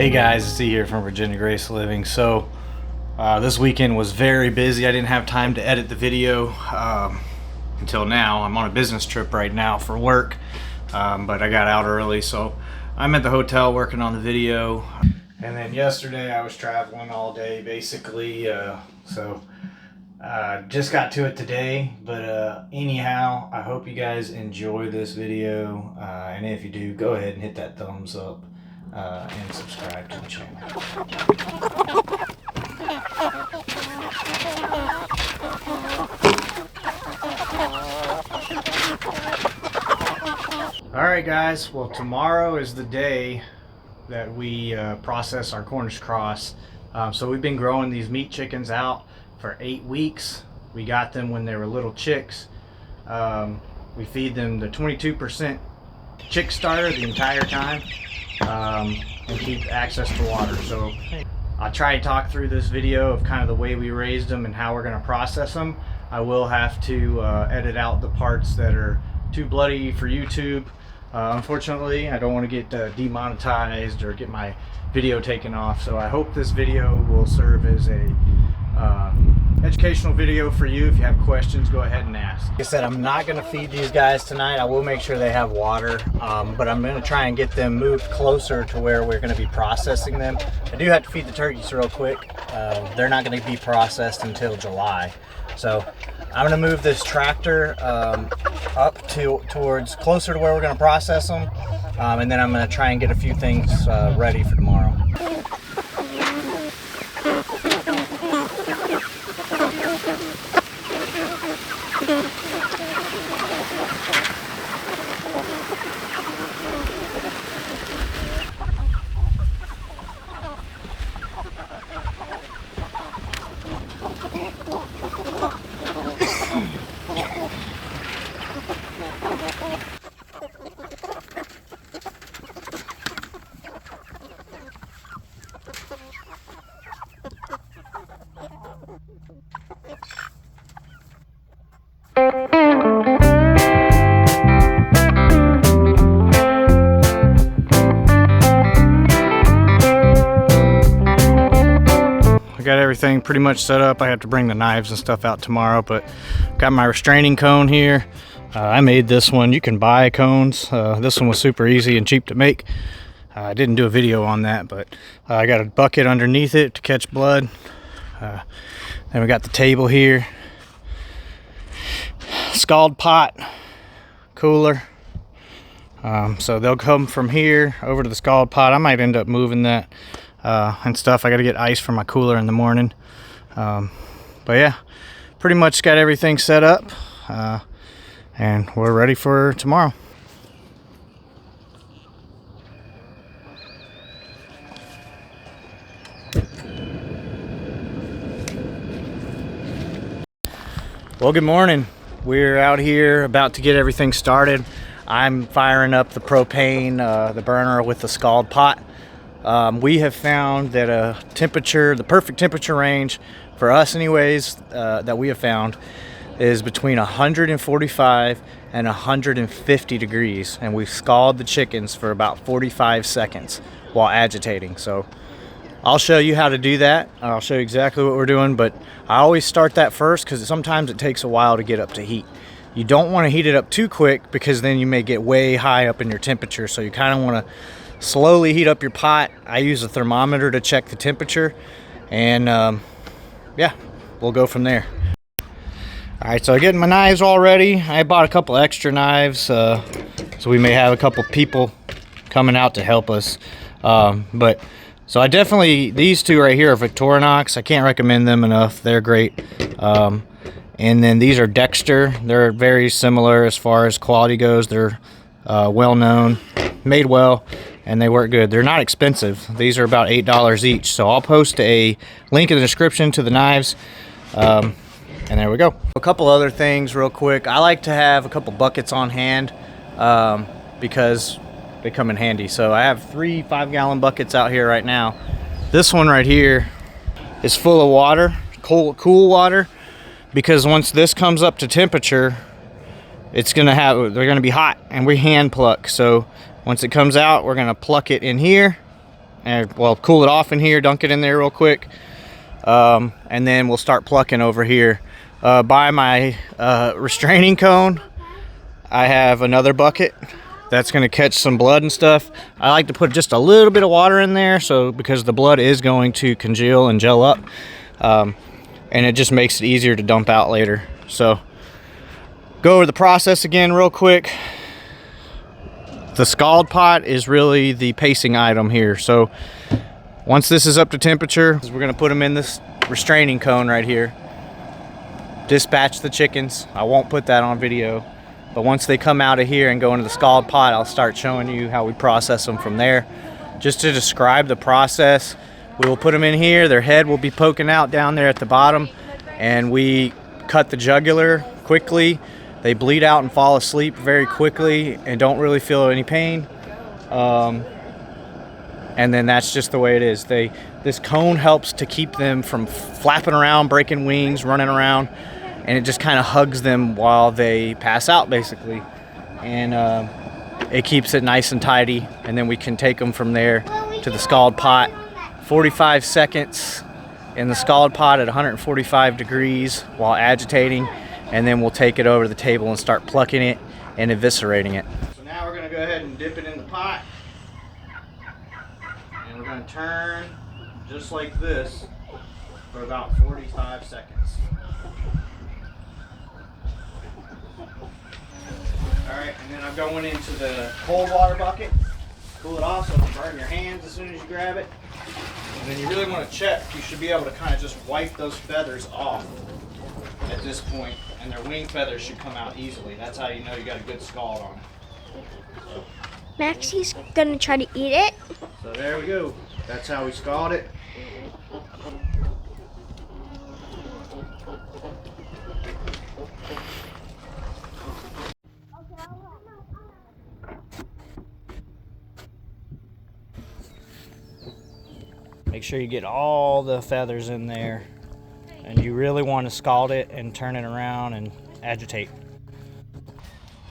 Hey guys, it's E here from Virginia Grace Living. So this weekend was very busy. I didn't have time to edit the video until now. I'm on a business trip right now for work, but I got out early, so I'm at the hotel working on the video. And then yesterday I was traveling all day basically, so just got to it today. But anyhow, I hope you guys enjoy this video, and if you do, go ahead and hit that thumbs up and subscribe to the channel. Alright guys, well tomorrow is the day that we process our Cornish cross. So we've been growing these meat chickens out for 8 weeks. We got them when they were little chicks. We feed them the 22% chick starter the entire time. And keep access to water. So I'll try to talk through this video of kind of the way we raised them and how we're going to process them. I will have to edit out the parts that are too bloody for YouTube. Unfortunately, I don't want to get demonetized or get my video taken off. So I hope this video will serve as a educational video for you. If you have questions, go ahead and ask. Like I said, I'm not going to feed these guys tonight. I will make sure they have water, but I'm going to try and get them moved closer to where we're going to be processing them. I do have to feed the turkeys real quick. They're not going to be processed until July. So I'm going to move this tractor up towards closer to where we're going to process them, and then I'm going to try and get a few things ready for tomorrow. I got everything pretty much set up. I have to bring the knives and stuff out tomorrow, but got my restraining cone here. I made this one. You can buy cones. This one was super easy and cheap to make. I didn't do a video on that, but I got a bucket underneath it to catch blood. Then we got the table here. Scald pot, cooler. So they'll come from here over to the scald pot. I might end up moving that and stuff. I got to get ice for my cooler in the morning. But yeah, pretty much got everything set up, and we're ready for tomorrow. Well, good morning. We're out here about to get everything started. I'm firing up the propane, the burner with the scald pot. We have found that the perfect temperature range for us anyways, that we have found is between 145 and 150 degrees. And we scald the chickens for about 45 seconds while agitating. So I'll show you how to do that. I'll show you exactly what we're doing, but I always start that first because sometimes it takes a while to get up to heat. You don't want to heat it up too quick because then you may get way high up in your temperature. So you kind of want to slowly heat up your pot. I use a thermometer to check the temperature, and yeah, we'll go from there. All right, so I'm getting my knives all ready. I bought a couple extra knives, so we may have a couple people coming out to help us. So I definitely, these two right here are Victorinox. I can't recommend them enough. They're great. And then these are Dexter. They're very similar as far as quality goes. They're well known, made well, and they work good. They're not expensive. These are about $8 each. So I'll post a link in the description to the knives. And there we go. A couple other things real quick. I like to have a couple buckets on hand because they come in handy. So I have 3 5-gallon buckets out here right now. This one right here is full of water, cool water, because once this comes up to temperature, they're gonna be hot, and we hand pluck. So once it comes out, we're gonna pluck it in here, and well, cool it off in here, dunk it in there real quick, and then we'll start plucking over here. By my restraining cone, I have another bucket that's going to catch some blood and stuff. I like to put just a little bit of water in there, so because the blood is going to congeal and gel up, and it just makes it easier to dump out later. So go over the process again real quick. The scald pot is really the pacing item here. So once this is up to temperature, we're going to put them in this restraining cone right here. Dispatch the chickens. I won't put that on video, but once they come out of here and go into the scald pot, I'll start showing you how we process them from there. Just to describe the process, we will put them in here. Their head will be poking out down there at the bottom, and we cut the jugular quickly. They bleed out and fall asleep very quickly and don't really feel any pain. And then that's just the way it is. This cone helps to keep them from flapping around, breaking wings, running around, and it just kind of hugs them while they pass out, basically. And it keeps it nice and tidy, and then we can take them from there to the scald pot. 45 seconds in the scald pot at 145 degrees while agitating, and then we'll take it over to the table and start plucking it and eviscerating it. So now we're going to go ahead and dip it in the pot, and we're going to turn just like this for about 45 seconds. Alright, and then I'm going into the cold water bucket. Cool it off so it'll burn your hands as soon as you grab it. And then you really want to check. You should be able to kind of just wipe those feathers off at this point, and their wing feathers should come out easily. That's how you know you got a good scald on it. So, Maxie's gonna try to eat it. So there we go. That's how we scald it. Make sure you get all the feathers in there, and you really want to scald it and turn it around and agitate.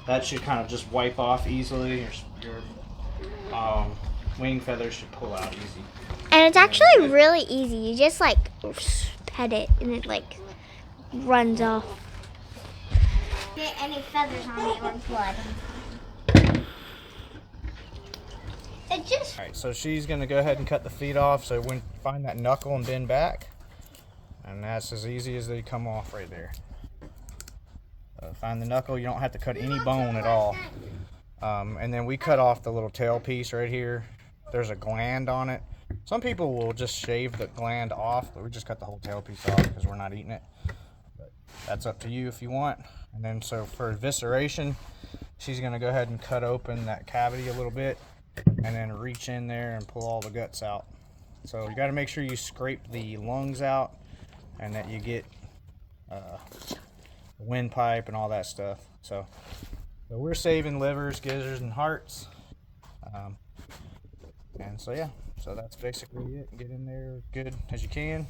That should kind of just wipe off easily. Your wing feathers should pull out easy. And it's actually really easy. You just like pet it and it like runs off. Get any feathers on it or blood. It just... Alright, so she's going to go ahead and cut the feet off, so when you find that knuckle and bend back, and that's as easy as they come off right there. Find the knuckle, you don't have to cut any bone at all. And then we cut off the little tail piece right here. There's a gland on it. Some people will just shave the gland off, but we just cut the whole tail piece off because we're not eating it. But that's up to you if you want. And then so for evisceration, she's going to go ahead and cut open that cavity a little bit, and then reach in there and pull all the guts out. So you got to make sure you scrape the lungs out and that you get the windpipe and all that stuff. So we're saving livers, gizzards, and hearts. And so yeah, so that's basically it. Get in there as good as you can,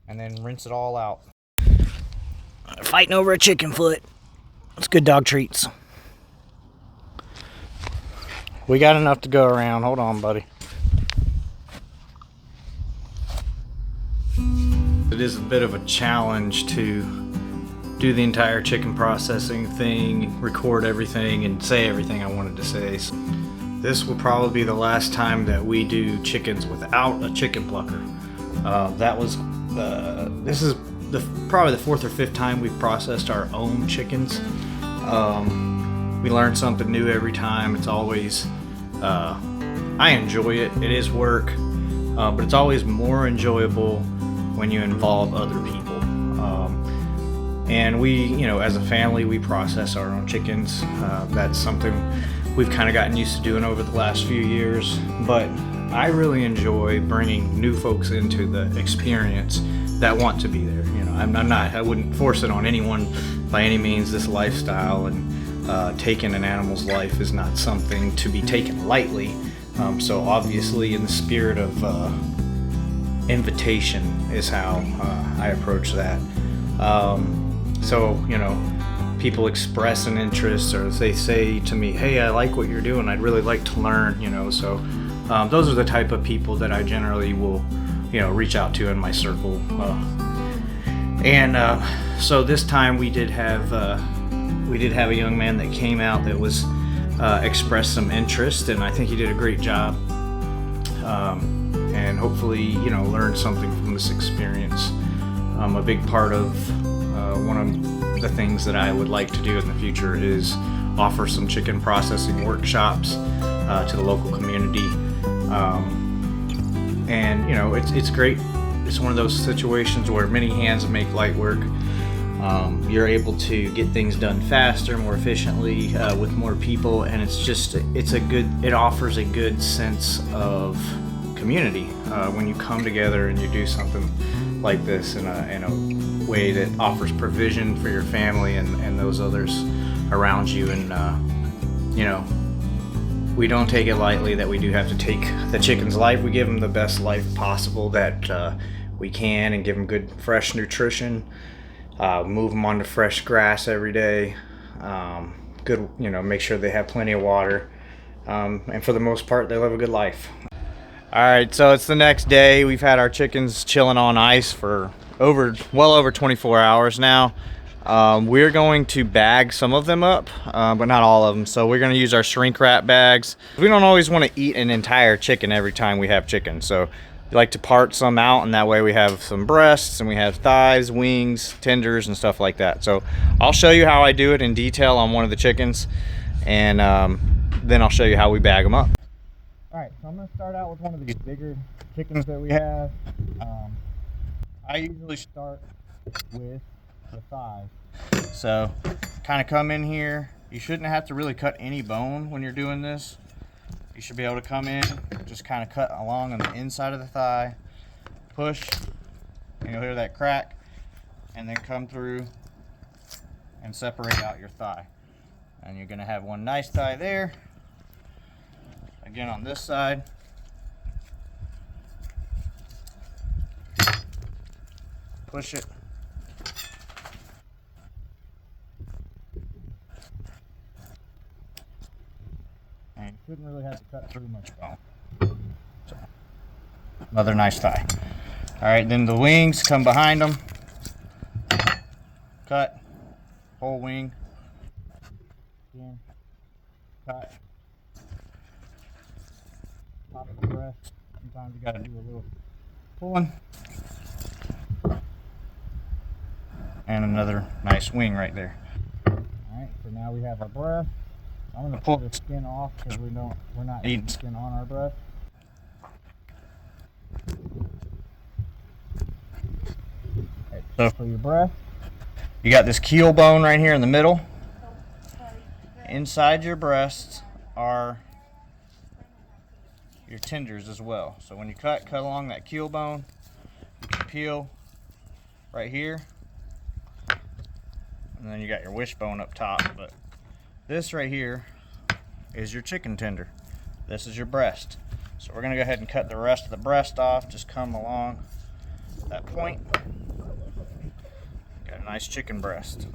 and then rinse it all out. Fighting over a chicken foot. It's good dog treats. We got enough to go around. Hold on, buddy. It is a bit of a challenge to do the entire chicken processing thing, record everything, and say everything I wanted to say. So this will probably be the last time that we do chickens without a chicken plucker. This is probably the fourth or fifth time we've processed our own chickens. We learn something new every time. It's always, I enjoy it. It is work, but it's always more enjoyable when you involve other people. And we, as a family, we process our own chickens. That's something we've kind of gotten used to doing over the last few years. But I really enjoy bringing new folks into the experience that want to be there. I wouldn't force it on anyone by any means. This lifestyle and taking an animal's life is not something to be taken lightly. So obviously, in the spirit of invitation is how I approach that. So people express an interest, or they say to me, hey, I like what you're doing, I'd really like to learn, so those are the type of people that I generally will, reach out to in my circle. So this time we did have a young man that came out that was expressed some interest, and I think he did a great job. And hopefully, learned something from this experience. A big part of one of the things that I would like to do in the future is offer some chicken processing workshops to the local community. And it's great. It's one of those situations where many hands make light work. You're able to get things done faster, more efficiently, with more people, and it offers a good sense of community when you come together and you do something like this in a way that offers provision for your family and those others around you. And we don't take it lightly that we do have to take the chicken's life. We give them the best life possible that we can, and give them good fresh nutrition, move them onto fresh grass every day, make sure they have plenty of water, and for the most part they live a good life. All right, so it's the next day. We've had our chickens chilling on ice for well over 24 hours now. We're going to bag some of them up, but not all of them. So we're going to use our shrink wrap bags. We don't always want to eat an entire chicken every time we have chicken. So we like to part some out, and that way we have some breasts, and we have thighs, wings, tenders, and stuff like that. So I'll show you how I do it in detail on one of the chickens, and then I'll show you how we bag them up. All right, so I'm going to start out with one of these bigger chickens that we have. I usually start with the thighs. So kind of come in here. You shouldn't have to really cut any bone when you're doing this. You should be able to come in, just kind of cut along on the inside of the thigh, push, and you'll hear that crack, and then come through and separate out your thigh. And you're going to have one nice thigh there. Again on this side. Push it. And you shouldn't really have to cut through much bone. So, another nice thigh. Alright, then the wings come behind them. Cut. Whole wing. Again. Cut. Top of the breast. Sometimes you gotta do a little pulling. And another nice wing right there. Alright, so now we have our breast. I'm going to pull the skin off because we're not eating skin on our breast. Okay, so for your breast, you got this keel bone right here in the middle. Inside your breast are your tenders as well. So when you cut along that keel bone, you can peel right here. And then you got your wishbone up top, but this right here is your chicken tender. This is your breast. So we're gonna go ahead and cut the rest of the breast off. Just come along that point. Got a nice chicken breast.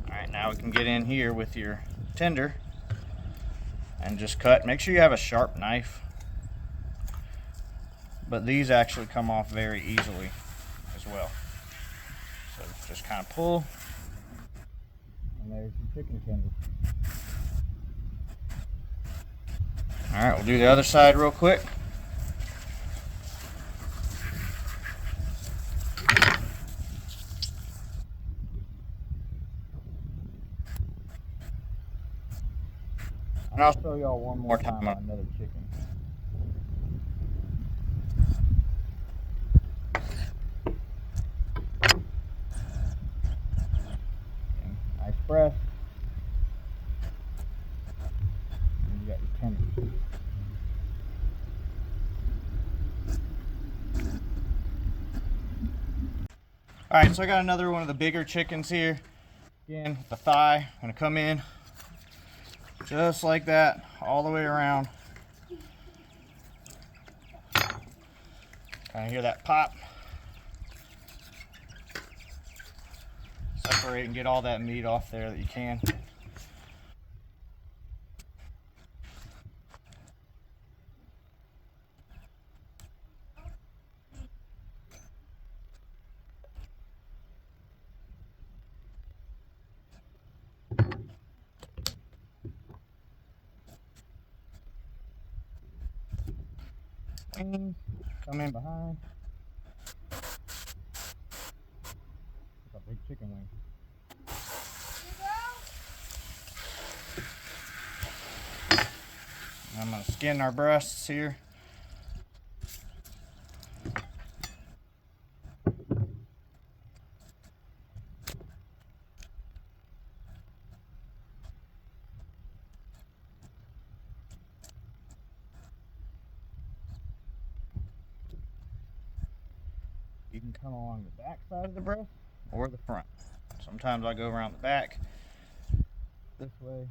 All right, now we can get in here with your tender and just cut. Make sure you have a sharp knife, but these actually come off very easily as well. So just kind of pull. And there's your chicken tender. Alright, we'll do the other side real quick. And I'll show y'all one more time on another chicken. Nice breast. And you got your tender. Alright, so I got another one of the bigger chickens here. Again, with the thigh. I'm going to come in just like that, all the way around. Kind of hear that pop. Separate and get all that meat off there that you can. wings come in behind. That's a big chicken wing. I'm going to skin our breasts here. You can come along the back side of the breast or the front. Sometimes I go around the back this way.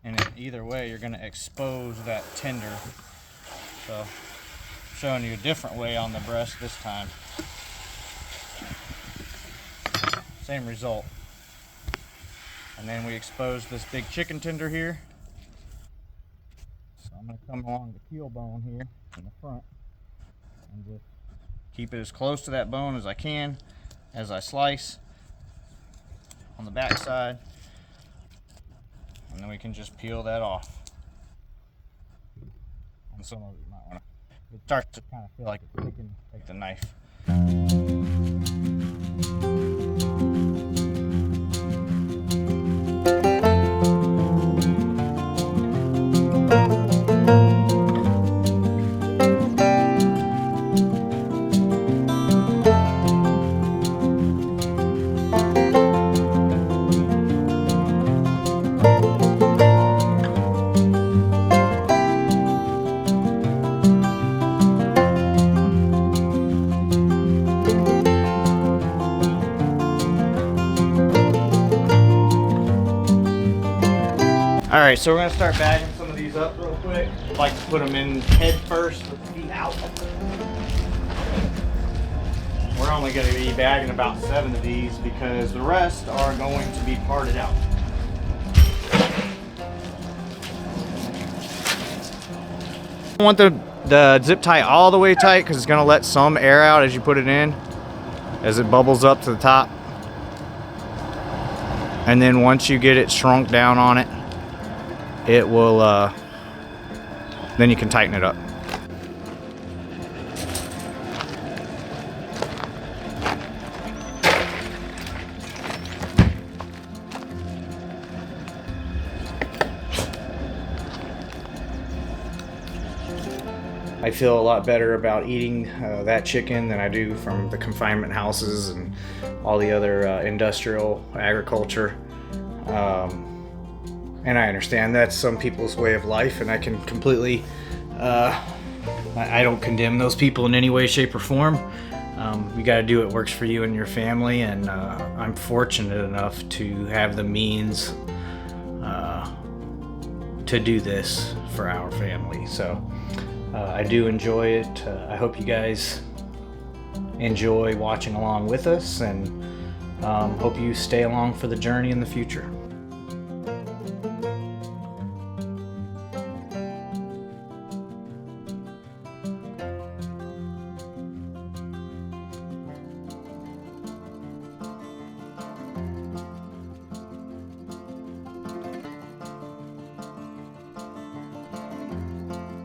And in either way, you're going to expose that tender. So, I'm showing you a different way on the breast this time. Same result. And then we expose this big chicken tender here. So I'm going to come along the keel bone here in the front and just keep it as close to that bone as I can as I slice on the back side. And then we can just peel that off. And some of it might want to, it starts to kind of feel like it's sticking, like the knife. Alright, so we're going to start bagging some of these up real quick. I'd like to put them in head first with the feet out. We're only going to be bagging about 7 of these because the rest are going to be parted out. I want the zip tie all the way tight because it's going to let some air out as you put it in, as it bubbles up to the top. And then once you get it shrunk down on it, it will, then you can tighten it up. I feel a lot better about eating that chicken than I do from the confinement houses and all the other industrial agriculture. And I understand that's some people's way of life, and I can completely, I don't condemn those people in any way, shape, or form. You got to do what works for you and your family, and I'm fortunate enough to have the means to do this for our family. So I do enjoy it. I hope you guys enjoy watching along with us, and hope you stay along for the journey in the future.